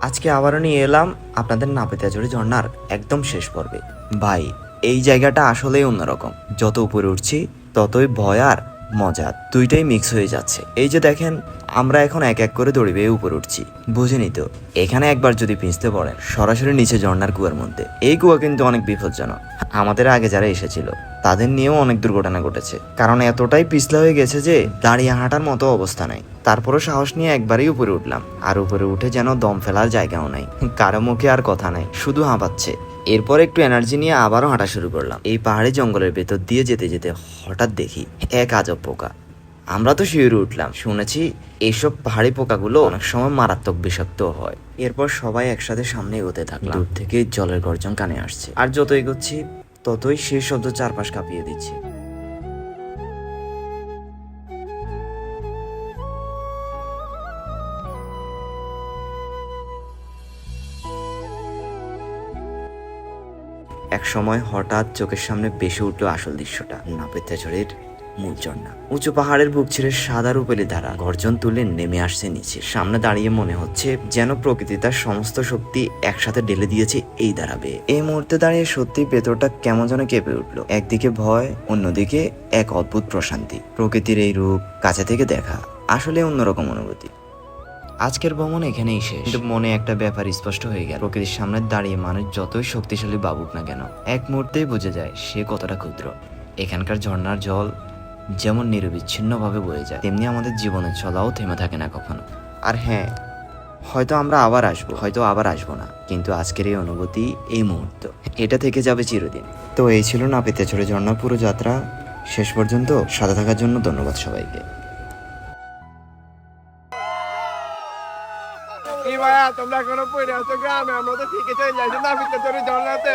আজকে আবারও নিয়ে এলাম আপনাদের নাপিতাজুড়ি ঝর্ণার একদম শেষ পর্বে। ভাই, এই জায়গাটা আসলেই অন্যরকম। যত উপরে উঠছি ততই ভয় আর মজা দুইটাই মিক্স হয়ে যাচ্ছে। এই যে দেখেন, আমরা এখন এক এক করে দড়ি বেয়ে উপরে উঠছি। বুঝিনি তো, এখানে একবার যদি পিছতে পড়েন সরাসরি নিচে ঝর্ণার কুয়ার মধ্যে। এই কুয়া কিন্তু অনেক বিপজ্জনক। আমাদের আগে যারা এসেছিল তাদের নিয়েও অনেক দুর্ঘটনা ঘটেছে, কারণ এতটাই পিছলা হয়ে গেছে যে দাঁড়িয়ে হাঁটার মতো অবস্থা নাই। তারপরও সাহস নিয়ে একবারই উপরে উঠলাম, আর উপরে উঠে যেন দম ফেলার জায়গাও নাই, কারো মুখে আর কথা নাই, শুধু হাঁপাচ্ছে। এরপর একটু এনার্জি নিয়ে আবারও হাঁটা শুরু করলাম। এই পাহাড়ি জঙ্গলের ভেতর দিয়ে যেতে যেতে হঠাৎ দেখি এক আজব পোকা। আমরা তো শিউরে উঠলাম, শুনেছি এইসব পাহাড়ি পোকাগুলো অনেক সময় মারাত্মক বিষাক্ত হয়। এরপর সবাই একসাথে সামনে এগোতে থাকলাম। দূর থেকে জলের গর্জন কানে আসছে, আর যত এগোচ্ছি ততই সেই শব্দ চারপাশ কাঁপিয়ে দিচ্ছে। এক সময় হঠাৎ চোখের সামনে ভেসে উঠলো আসল দৃশ্যটা, নাপিতাঝড়ের মূল ঝর্ণা। উঁচু পাহাড়ের বুক ছিঁড়ে সাদা রূপেলি ধারা গর্জন তুলে নেমে আসছে নিচে। সামনে দাঁড়িয়ে মনে হচ্ছে যেন প্রকৃতি তার সমস্ত শক্তি একসাথে ঢেলে দিয়েছে এই ধারা বেয়ে। এই মুহূর্তে দাঁড়িয়ে সত্যি ভেতরটা কেমন যেন কেঁপে উঠলো। একদিকে ভয়, অন্যদিকে এক অদ্ভুত প্রশান্তি। প্রকৃতির এই রূপ কাছে থেকে দেখা আসলে অন্যরকম অনুভূতি। আজকের ভ্রমণ এখানেই শেষ, কিন্তু মনে একটা ব্যাপার স্পষ্ট হয়ে গেল। প্রকৃতির সামনে দাঁড়িয়ে মানুষ যতই শক্তিশালী ভাবুক না কেন, এক মুহূর্তেই বুঝে যায় সে কতটা ক্ষুদ্র। এখানকার ঝর্ণার জল যেমন নিরবিচ্ছিন্নভাবে বয়ে যায়, তেমনি আমাদের জীবনের চলাও থেমে থাকে না কখনো। আর হ্যাঁ, হয়তো আমরা আবার আসবো, হয়তো আবার আসবো না, কিন্তু আজকের এই অনুভূতি, এই মুহূর্ত, এটা থেকে যাবে চিরদিন। তো এই ছিল নাপিতাছড়ি ঝর্ণার পুরো যাত্রা। শেষ পর্যন্ত সাথে থাকার জন্য ধন্যবাদ সবাইকে। কি ভাইয়া তোমরা এখনো পড়ে আছো গ্রামে? আমরা তো ঠিকই চলে যাচ্ছি নাপিতাছড়ি ঝর্ণাতে।